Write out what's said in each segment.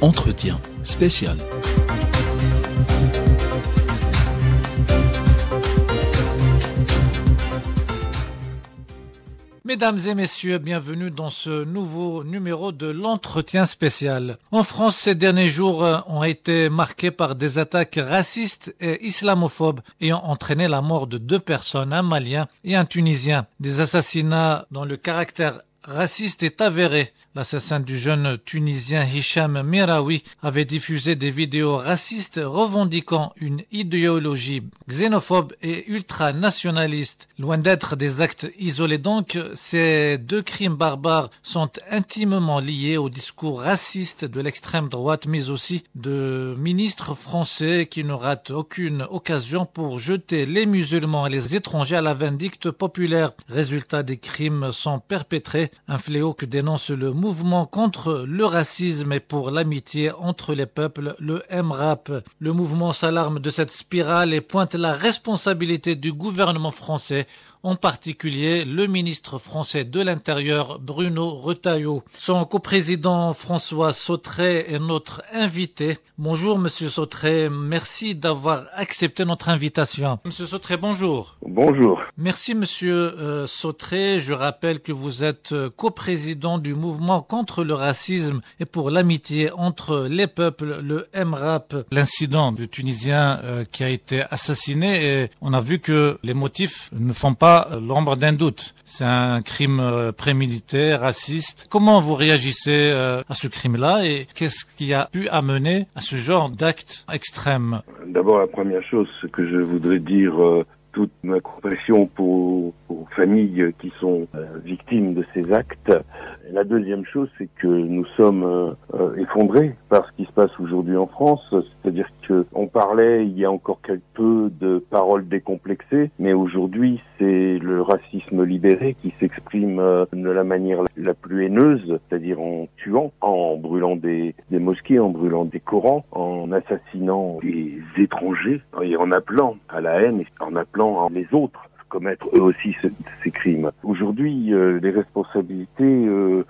Entretien spécial. Mesdames et messieurs, bienvenue dans ce nouveau numéro de l'entretien spécial. En France, ces derniers jours ont été marqués par des attaques racistes et islamophobes ayant entraîné la mort de 2 personnes, un Malien et un Tunisien. Des assassinats dont le caractère raciste est avéré. L'assassin du jeune Tunisien Hicham Meraoui avait diffusé des vidéos racistes revendiquant une idéologie xénophobe et ultranationaliste. Loin d'être des actes isolés donc, ces 2 crimes barbares sont intimement liés au discours raciste de l'extrême droite, mais aussi de ministres français qui ne ratent aucune occasion pour jeter les musulmans et les étrangers à la vindicte populaire. Résultat, des crimes sont perpétrés, un fléau que dénonce le mouvement contre le racisme et pour l'amitié entre les peuples, le MRAP. Le mouvement s'alarme de cette spirale et pointe la responsabilité du gouvernement français, en particulier le ministre français de l'Intérieur, Bruno Retailleau. Son coprésident François Sautré est notre invité. Bonjour Monsieur Sautré, merci d'avoir accepté notre invitation. Monsieur Sautré, bonjour. Bonjour. Merci Monsieur Sautré. Je rappelle que vous êtes coprésident du mouvement contre le racisme et pour l'amitié entre les peuples, le MRAP. L'incident du Tunisien qui a été assassiné, et on a vu que les motifs ne font pas l'ombre d'un doute. C'est un crime prémédité, raciste. Comment vous réagissez à ce crime-là et qu'est-ce qui a pu amener à ce genre d'acte extrême? D'abord, la première chose que je voudrais dire, toute ma compassion pour familles qui sont victimes de ces actes. Et la deuxième chose, c'est que nous sommes effondrés par ce qui se passe aujourd'hui en France. C'est-à-dire que on parlait il y a encore quelque peu de paroles décomplexées, mais aujourd'hui c'est le racisme libéré qui s'exprime de la manière la plus haineuse, c'est-à-dire en tuant, en brûlant des mosquées, en brûlant des Corans, en assassinant des étrangers et en appelant à la haine et en appelant les autres commettre eux aussi ces crimes. Aujourd'hui, les responsabilités,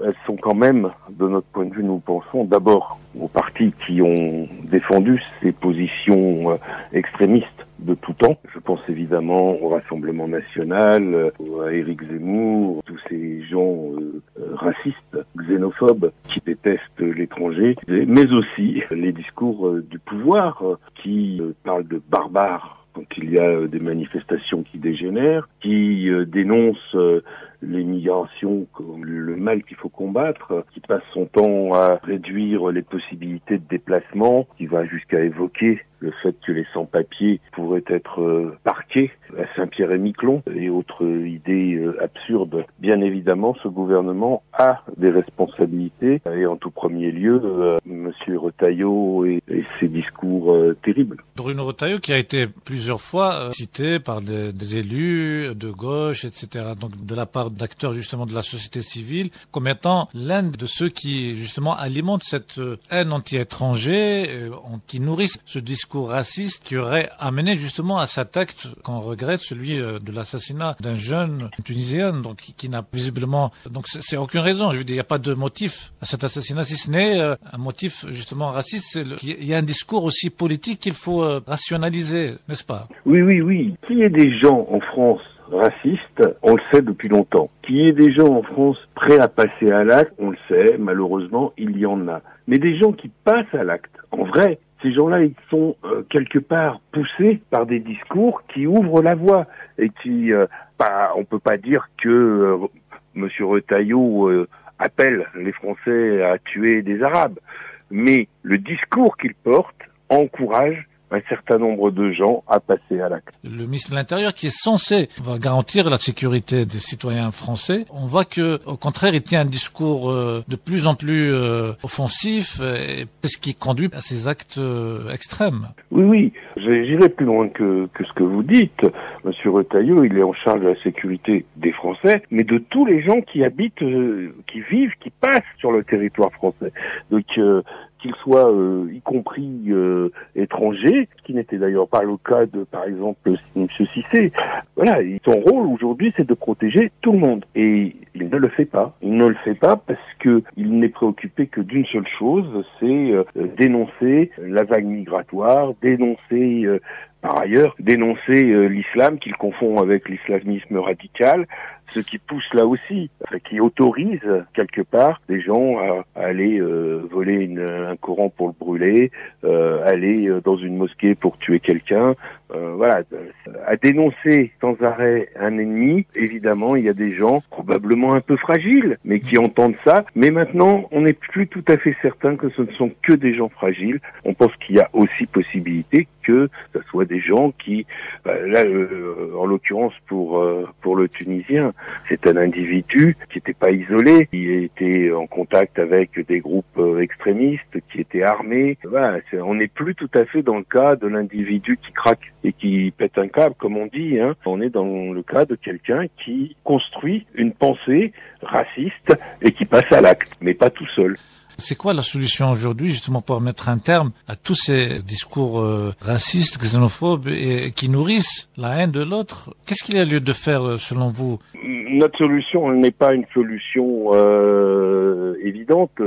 elles sont quand même, de notre point de vue, nous pensons d'abord aux partis qui ont défendu ces positions extrémistes de tout temps. Je pense évidemment au Rassemblement National, à Éric Zemmour, tous ces gens racistes, xénophobes, qui détestent l'étranger, mais aussi les discours du pouvoir qui parlent de barbares quand il y a des manifestations qui dégénèrent, qui dénoncent l'immigration comme le mal qu'il faut combattre, qui passe son temps à réduire les possibilités de déplacement, qui va jusqu'à évoquer le fait que les sans-papiers pourraient être parqués à Saint-Pierre-et-Miquelon et autres idées absurdes. Bien évidemment, ce gouvernement a des responsabilités et en tout premier lieu, Monsieur Retailleau et ses discours terribles. Bruno Retailleau qui a été plusieurs fois cité par des élus de gauche, etc., donc de la part d'acteurs justement de la société civile, comme étant l'un de ceux qui justement alimentent cette haine anti-étranger, qui nourrissent ce discours raciste qui aurait amené justement à cet acte qu'on regrette, celui de l'assassinat d'un jeune Tunisien, donc qui n'a visiblement, donc c'est aucune raison. Je veux dire, il n'y a pas de motif à cet assassinat, si ce n'est un motif justement raciste. Il y a un discours aussi politique qu'il faut rationaliser, n'est-ce pas? Oui. Qu'il y ait des gens en France racistes, on le sait depuis longtemps. Qu'il y ait des gens en France prêts à passer à l'acte, on le sait, malheureusement, il y en a. Mais des gens qui passent à l'acte, en vrai, ces gens-là, ils sont quelque part poussés par des discours qui ouvrent la voie et qui, on peut pas dire que Monsieur Retailleau appelle les Français à tuer des Arabes, mais le discours qu'il porte encourage un certain nombre de gens à passer à l'acte. Le ministre de l'Intérieur, qui est censé garantir la sécurité des citoyens français, on voit que, au contraire, il tient un discours de plus en plus offensif, et c'est ce qui conduit à ces actes extrêmes. Oui, j'irai plus loin que ce que vous dites. Monsieur Retailleau, il est en charge de la sécurité des Français, mais de tous les gens qui habitent, qui vivent, qui passent sur le territoire français. Donc, qu'ils soient y compris étrangers, ce qui n'était d'ailleurs pas le cas de, par exemple, M. Cissé. Voilà, son rôle aujourd'hui, c'est de protéger tout le monde. Et il ne le fait pas. Il ne le fait pas parce que il n'est préoccupé que d'une seule chose, c'est dénoncer la vague migratoire, par ailleurs, dénoncer l'islam qu'il confond avec l'islamisme radical, ce qui pousse là aussi, qui autorise quelque part des gens à aller voler un Coran pour le brûler, aller dans une mosquée pour tuer quelqu'un, voilà, à dénoncer sans arrêt un ennemi. Évidemment, il y a des gens probablement un peu fragiles, mais qui entendent ça. Mais maintenant, on n'est plus tout à fait certain que ce ne sont que des gens fragiles. On pense qu'il y a aussi possibilité que ce soit des gens qui, là, en l'occurrence pour le Tunisien, c'est un individu qui n'était pas isolé, qui était en contact avec des groupes extrémistes, qui étaient armés. Voilà, on n'est plus tout à fait dans le cas de l'individu qui craque et qui pète un câble, comme on dit. On est dans le cas de quelqu'un qui construit une pensée raciste et qui passe à l'acte, mais pas tout seul. C'est quoi la solution aujourd'hui, justement, pour mettre un terme à tous ces discours racistes, xénophobes et qui nourrissent la haine de l'autre? Qu'est-ce qu'il y a lieu de faire, selon vous? Notre solution, elle n'est pas une solution évidente.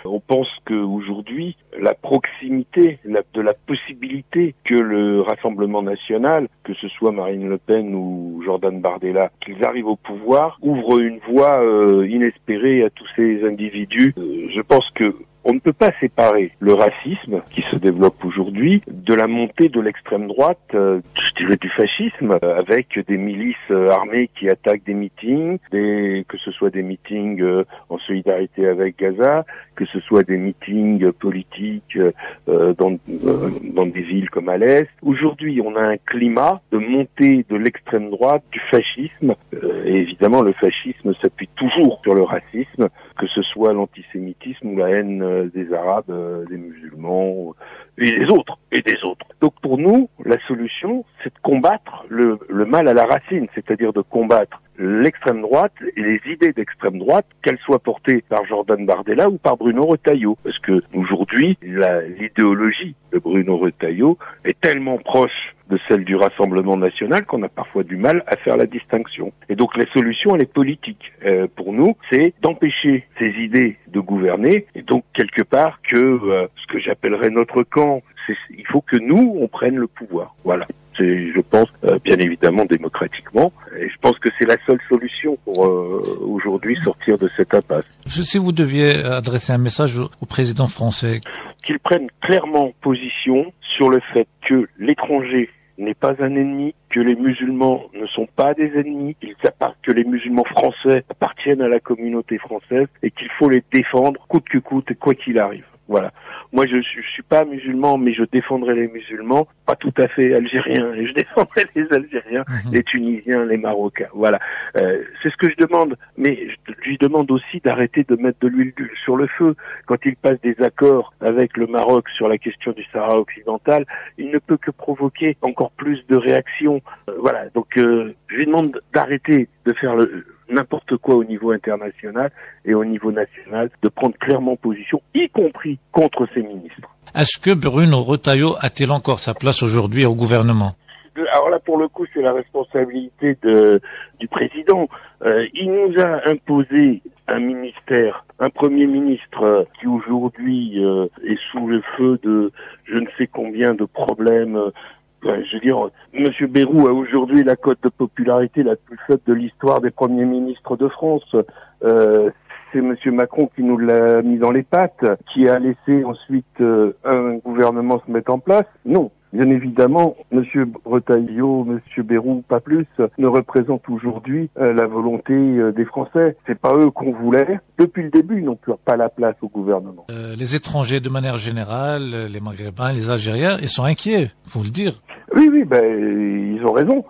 On pense qu'aujourd'hui, la proximité de la possibilité que le Rassemblement national, que ce soit Marine Le Pen ou Jordan Bardella, qu'ils arrivent au pouvoir, ouvre une voie inespérée à tous ces individus. Je pense que on ne peut pas séparer le racisme qui se développe aujourd'hui de la montée de l'extrême droite, je dirais du fascisme, avec des milices armées qui attaquent des meetings, que ce soit des meetings en solidarité avec Gaza, que ce soit des meetings politiques dans des villes comme à l'Est. Aujourd'hui, on a un climat de montée de l'extrême droite, du fascisme, et évidemment le fascisme s'appuie toujours sur le racisme, que ce soit l'antisémitisme ou la haine des Arabes, des musulmans et des autres. Donc pour nous, la solution, c'est de combattre le mal à la racine, c'est-à-dire de combattre l'extrême droite et les idées d'extrême droite, qu'elles soient portées par Jordan Bardella ou par Bruno Retailleau. Parce que aujourd'hui, l'idéologie de Bruno Retailleau est tellement proche de celle du Rassemblement national qu'on a parfois du mal à faire la distinction. Et donc la solution, elle est politique. Pour nous, c'est d'empêcher ces idées de gouverner et donc quelque part que ce que j'appellerais notre camp, il faut que nous, on prenne le pouvoir. Voilà. C'est, je pense, bien évidemment démocratiquement. Et je pense que c'est la seule solution pour aujourd'hui sortir de cette impasse. Si vous deviez adresser un message au président français, qu'il prenne clairement position sur le fait que l'étranger n'est pas un ennemi, que les musulmans ne sont pas des ennemis, que les musulmans français appartiennent à la communauté française et qu'il faut les défendre coûte que coûte et quoi qu'il arrive. Voilà. Moi, je suis pas musulman, mais je défendrai les musulmans, pas tout à fait algériens, et je défendrai les Algériens, les Tunisiens, les Marocains. Voilà. C'est ce que je demande, mais je lui demande aussi d'arrêter de mettre de l'huile sur le feu. Quand il passe des accords avec le Maroc sur la question du Sahara occidental, il ne peut que provoquer encore plus de réactions. Voilà. Donc, je lui demande d'arrêter de faire n'importe quoi au niveau international et au niveau national, de prendre clairement position, y compris contre ses ministres. Est-ce que Bruno Retailleau a-t-il encore sa place aujourd'hui au gouvernement? Alors là, pour le coup, c'est la responsabilité du président. Il nous a imposé un ministère, un premier ministre qui aujourd'hui est sous le feu de je ne sais combien de problèmes. Je veux dire, M. Bayrou a aujourd'hui la cote de popularité la plus faible de l'histoire des premiers ministres de France. C'est M. Macron qui nous l'a mis dans les pattes, qui a laissé ensuite un gouvernement se mettre en place. Non. Bien évidemment, M. Retailleau, M. Bayrou, pas plus, ne représentent aujourd'hui la volonté des Français. C'est pas eux qu'on voulait. Depuis le début, ils n'ont pas la place au gouvernement. Les étrangers, de manière générale, les Maghrébins, les Algériens, ils sont inquiets, faut le dire. Oui, ils ont raison.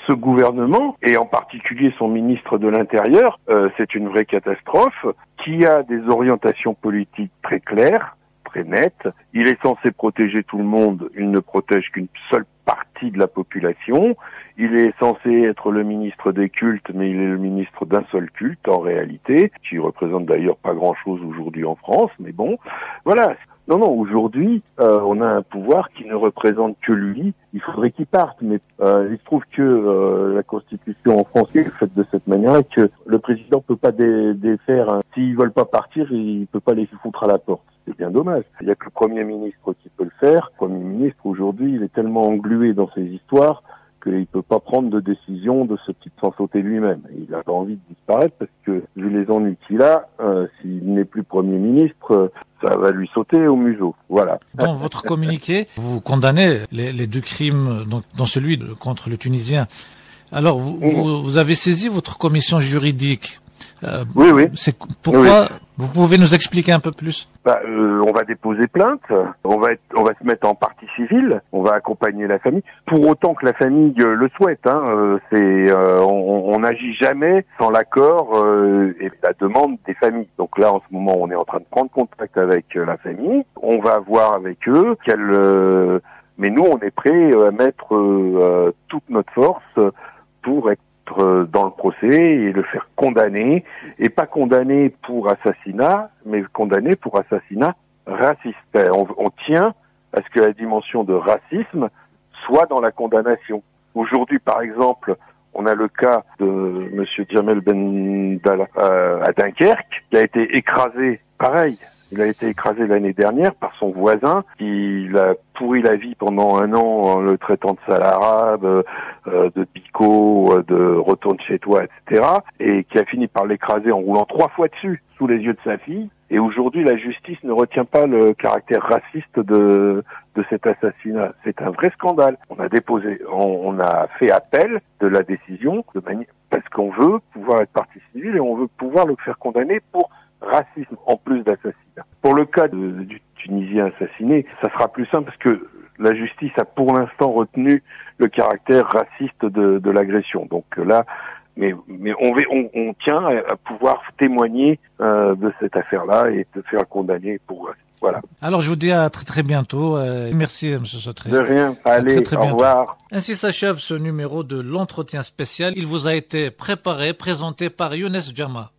Ce gouvernement, et en particulier son ministre de l'Intérieur, c'est une vraie catastrophe, qui a des orientations politiques très claires, très nettes. Il est censé protéger tout le monde, il ne protège qu'une seule partie de la population. Il est censé être le ministre des cultes, mais il est le ministre d'un seul culte en réalité, qui représente d'ailleurs pas grand-chose aujourd'hui en France, mais bon, voilà. Non, aujourd'hui, on a un pouvoir qui ne représente que lui. Il faudrait qu'il parte, mais il se trouve que la Constitution en France est faite de cette manière-là que le président peut pas défaire. Hein. S'ils veulent pas partir, il peut pas les foutre à la porte. C'est bien dommage. Il y a que le Premier ministre qui peut le faire. Le Premier ministre, aujourd'hui, il est tellement englué dans ces histoires qu'il peut pas prendre de décision de ce type sans sauter lui-même. Il a pas envie de disparaître parce que, vu les ennuis qu'il a, s'il n'est plus Premier ministre, ça va lui sauter au museau. Voilà. Dans votre communiqué, vous condamnez les deux crimes, donc, dont celui contre le Tunisien. Alors, vous avez saisi votre commission juridique. Oui. C'est pourquoi vous pouvez nous expliquer un peu plus? On va déposer plainte, on va se mettre en partie civile, on va accompagner la famille, pour autant que la famille le souhaite. On n'agit jamais sans l'accord et la demande des familles. Donc là, en ce moment, on est en train de prendre contact avec la famille. On va voir avec eux mais nous, on est prêts à mettre toute notre force pour être dans le procès et le faire condamner, et pas condamner pour assassinat, mais condamner pour assassinat raciste. On tient à ce que la dimension de racisme soit dans la condamnation. Aujourd'hui, par exemple, on a le cas de monsieur Djamel Bendalla à Dunkerque, qui a été écrasé, pareil. Il a été écrasé l'année dernière par son voisin qui l'a pourri la vie pendant 1 an en le traitant de sale arabe, de pico, de retourne chez toi, etc. Et qui a fini par l'écraser en roulant 3 fois dessus, sous les yeux de sa fille. Et aujourd'hui, la justice ne retient pas le caractère raciste de cet assassinat. C'est un vrai scandale. On a fait appel de la décision parce qu'on veut pouvoir être partie civile et on veut pouvoir le faire condamner pour racisme en plus d'assassinat. Pour le cas du Tunisien assassiné, ça sera plus simple parce que la justice a pour l'instant retenu le caractère raciste de l'agression. Donc là, mais on tient à pouvoir témoigner de cette affaire-là et de faire condamner pour voilà. Alors je vous dis à très bientôt. Merci M. Sautré. De rien. Allez, très au revoir. Ainsi s'achève ce numéro de l'entretien spécial. Il vous a été présenté par Younes Djama.